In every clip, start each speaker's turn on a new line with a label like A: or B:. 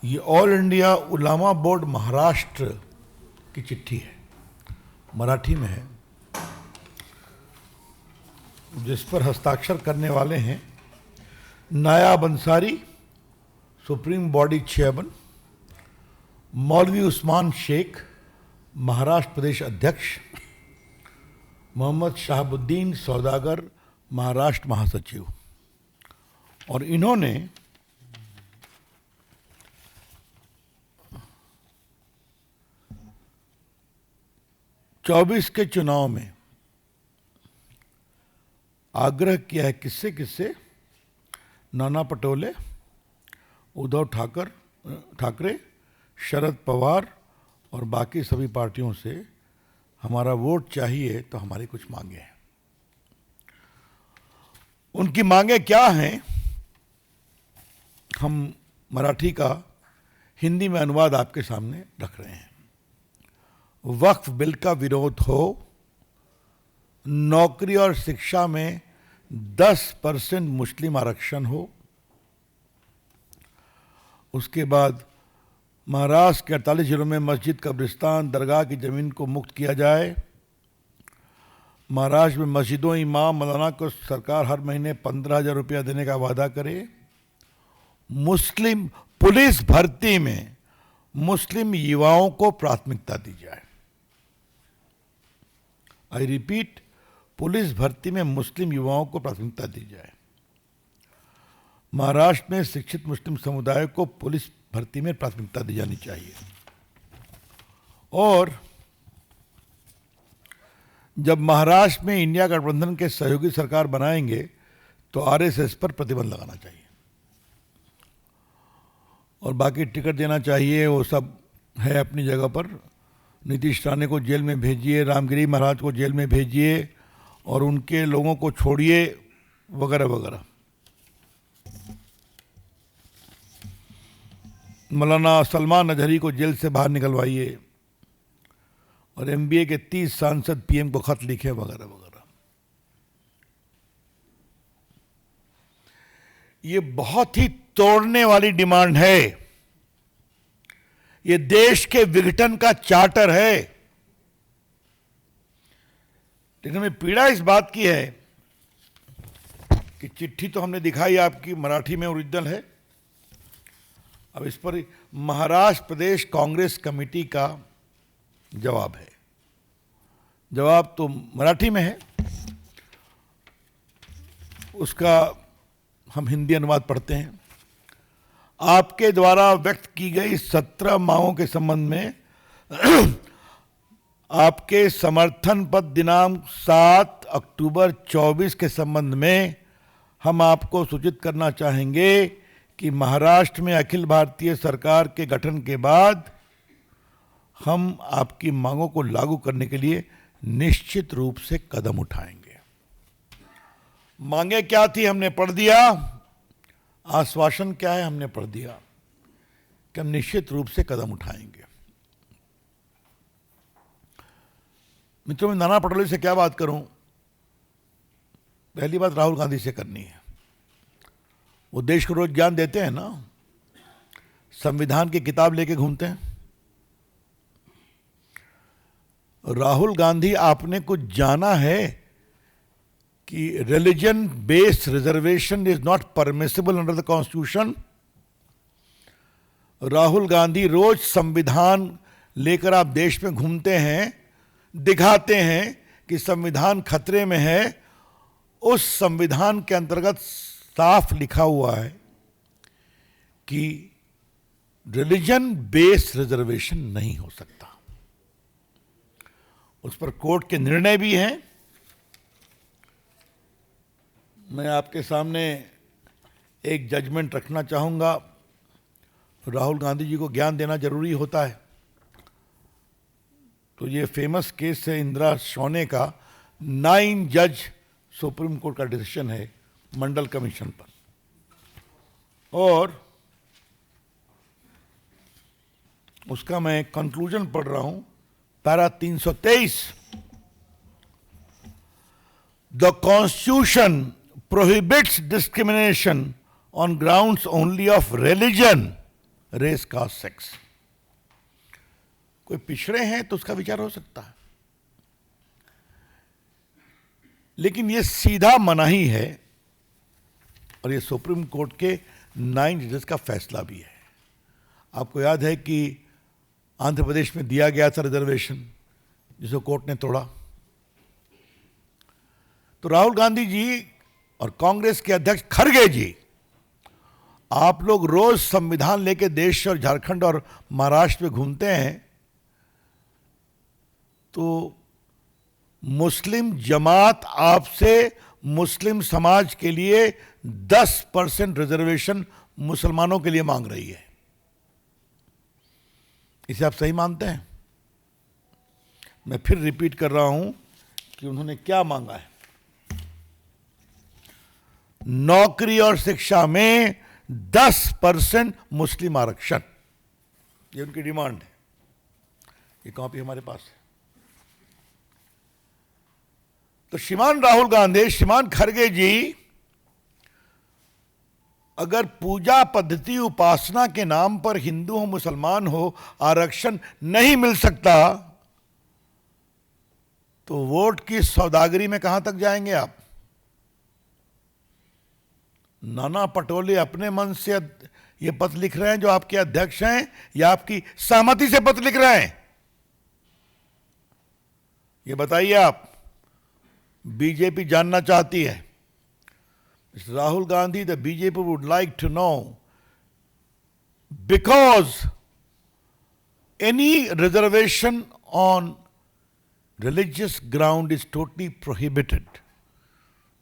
A: ये all India उलामा board Maharashtra की चिट्ठी है, मराठी में है, जिस पर हस्ताक्षर करने वाले हैं नायाब अंसारी, सुप्रीम बॉडी चेयरमैन, मौलवी उस्मान शेख, महाराष्ट्र प्रदेश अध्यक्ष, मोहम्मद शहाबुद्दीन सौदागर, महाराष्ट्र महासचिव। और इन्होंने चौबीस के चुनाव में आग्रह किया है किससे किससे, नाना पटोले, उद्धव ठाकरे, शरद पवार और बाकी सभी पार्टियों से हमारा वोट चाहिए तो हमारी कुछ मांगे हैं। उनकी मांगे क्या हैं, हम मराठी का हिंदी में अनुवाद आपके सामने रख रहे हैं। वक्फ बिल का विरोध हो, नौकरी और शिक्षा में 10% मुस्लिम आरक्षण हो, उसके बाद महाराष्ट्र के 48 जिलों में मस्जिद, कब्रिस्तान, दरगाह की ज़मीन को मुक्त किया जाए, महाराष्ट्र में मस्जिदों, इमाम, मौलाना को सरकार हर महीने 15,000 रुपया देने का वादा करे, मुस्लिम पुलिस भर्ती में मुस्लिम युवाओं को प्राथमिकता दी जाए। आई रिपीट, पुलिस भर्ती में मुस्लिम युवाओं को प्राथमिकता दी जाए। महाराष्ट्र में शिक्षित मुस्लिम समुदाय को पुलिस भर्ती में प्राथमिकता दी जानी चाहिए। और जब महाराष्ट्र में इंडिया गठबंधन के सहयोगी सरकार बनाएंगे तो आरएसएस पर प्रतिबंध लगाना चाहिए और बाकी टिकट देना चाहिए, वो सब है अपनी जगह पर। नीतीश राणे को जेल में भेजिए, रामगिरी महाराज को जेल में भेजिए और उनके लोगों को छोड़िए, वगैरह वगैरह। मौलाना सलमान अजहरी को जेल से बाहर निकलवाइए और एमबीए के 30 सांसद पीएम को खत लिखे, वगैरह वगैरह। ये बहुत ही तोड़ने वाली डिमांड है, ये देश के विघटन का चार्टर है। लेकिन हमें पीड़ा इस बात की है कि चिट्ठी तो हमने दिखाई आपकी, मराठी में ओरिजिनल है। अब इस पर महाराष्ट्र प्रदेश कांग्रेस कमेटी का जवाब है। जवाब तो मराठी में है, उसका हम हिंदी अनुवाद पढ़ते हैं। आपके द्वारा व्यक्त की गई 17 मांगों के संबंध में आपके समर्थन पत्र दिनांक 7 अक्टूबर 24 के संबंध में हम आपको सूचित करना चाहेंगे कि महाराष्ट्र में अखिल भारतीय सरकार के गठन के बाद हम आपकी मांगों को लागू करने के लिए निश्चित रूप से कदम उठाएंगे। मांगे क्या थी हमने पढ़ दिया, आश्वासन क्या है हमने पढ़ दिया कि हम निश्चित रूप से कदम उठाएंगे। मित्रों, मैं नाना पटोले से क्या बात करूं? पहली बात राहुल गांधी से करनी है। वो देश को रोज ज्ञान देते हैं ना, संविधान की किताब लेके घूमते हैं। राहुल गांधी, आपने कुछ जाना है कि religion based reservation is not permissible under the constitution? Rahul Gandhi रोज संविधान लेकर आप देश में घूमते हैं, दिखाते हैं कि संविधान खतरे में है। उस संविधान के अंतर्गत साफ लिखा हुआ है कि रिलीजन बेस्ड रिजर्वेशन नहीं हो सकता। उस पर कोर्ट के निर्णय भी हैं। मैं आपके सामने एक जजमेंट रखना चाहूँगा। राहुल गांधी जी को ज्ञान देना जरूरी होता है। तो ये फेमस केस है इंदिरा शोने का, 9 जज सुप्रीम कोर्ट का डिसीजन है मंडल कमीशन पर। और उसका मैं कंक्लूजन पढ़ रहा हूं, para 323। The constitution prohibits discrimination on grounds only of religion, race, caste, sex. कोई पिछड़े हैं तो उसका विचार हो सकता है, लेकिन ये सीधा मनाही है और ये सुप्रीम कोर्ट के 9 जजेस का फैसला भी है। आपको याद है कि आंध्र प्रदेश में दिया गया था रिजर्वेशन, जिसको कोर्ट ने तोड़ा। तो राहुल गांधी जी और कांग्रेस के अध्यक्ष खड़गे जी, आप लोग रोज संविधान लेके देश और झारखंड और महाराष्ट्र में घूमते हैं, तो मुस्लिम जमात आपसे मुस्लिम समाज के लिए 10% रिजर्वेशन मुसलमानों के लिए मांग रही है। इसे आप सही मानते हैं? मैं फिर रिपीट कर रहा हूं कि उन्होंने क्या मांगा है। नौकरी और शिक्षा में 10% मुस्लिम आरक्षण, ये उनकी डिमांड है। ये कॉपी हमारे पास है। तो श्रीमान राहुल गांधी, श्रीमान खड़गे जी, अगर पूजा पद्धति उपासना के नाम पर हिंदू हो मुसलमान हो आरक्षण नहीं मिल सकता, तो वोट की सौदागरी में कहां तक जाएंगे आप? नाना पटोले अपने मन से ये पत्र लिख रहे हैं जो आपके अध्यक्ष हैं, या आपकी सहमति से पत्र लिख रहे हैं? ये बताइए आप। बीजेपी जानना चाहती है। Rahul Gandhi, the BJP would like to know, because any reservation on religious ground is totally prohibited.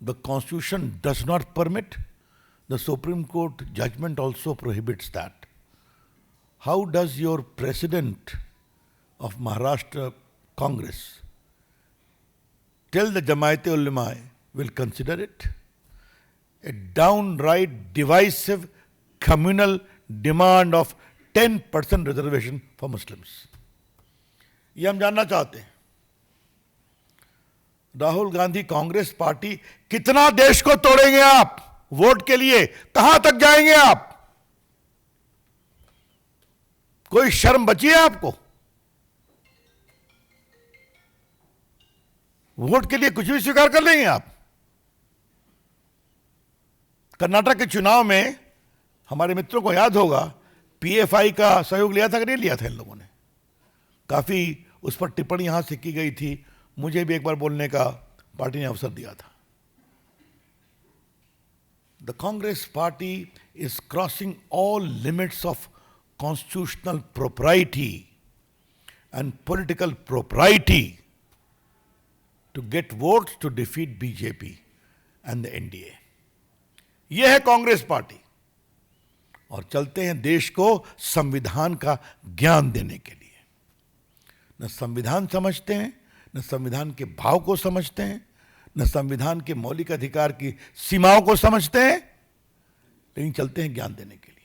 A: The Constitution does not permit. The Supreme Court judgment also prohibits that. How does your president of Maharashtra Congress tell the Jamaat-e-Ulema will consider it? A downright divisive communal demand of 10% reservation for Muslims. ये हम जानना चाहते हैं। Rahul Gandhi Congress party कितना देश को तोड़ेंगे आप वोट के लिए? कहां तक जाएंगे आप? कोई शर्म बची है आपको? वोट के लिए कुछ भी स्वीकार कर लेंगे आप? कर्नाटक के चुनाव में हमारे मित्रों को याद होगा, पीएफआई का सहयोग लिया था कि नहीं लिया था इन लोगों ने? काफी उस पर टिप्पणी यहां से की गई थी, मुझे भी एक बार बोलने का पार्टी ने अवसर दिया था। The Congress party is crossing all limits of constitutional propriety and political propriety to get votes to defeat BJP and the NDA. यह है कांग्रेस पार्टी। और चलते हैं देश को संविधान का ज्ञान देने के लिए। न संविधान समझते हैं, न संविधान के भाव को समझते हैं, न संविधान के मौलिक अधिकार की सीमाओं को समझते हैं, लेकिन चलते हैं ज्ञान देने के लिए।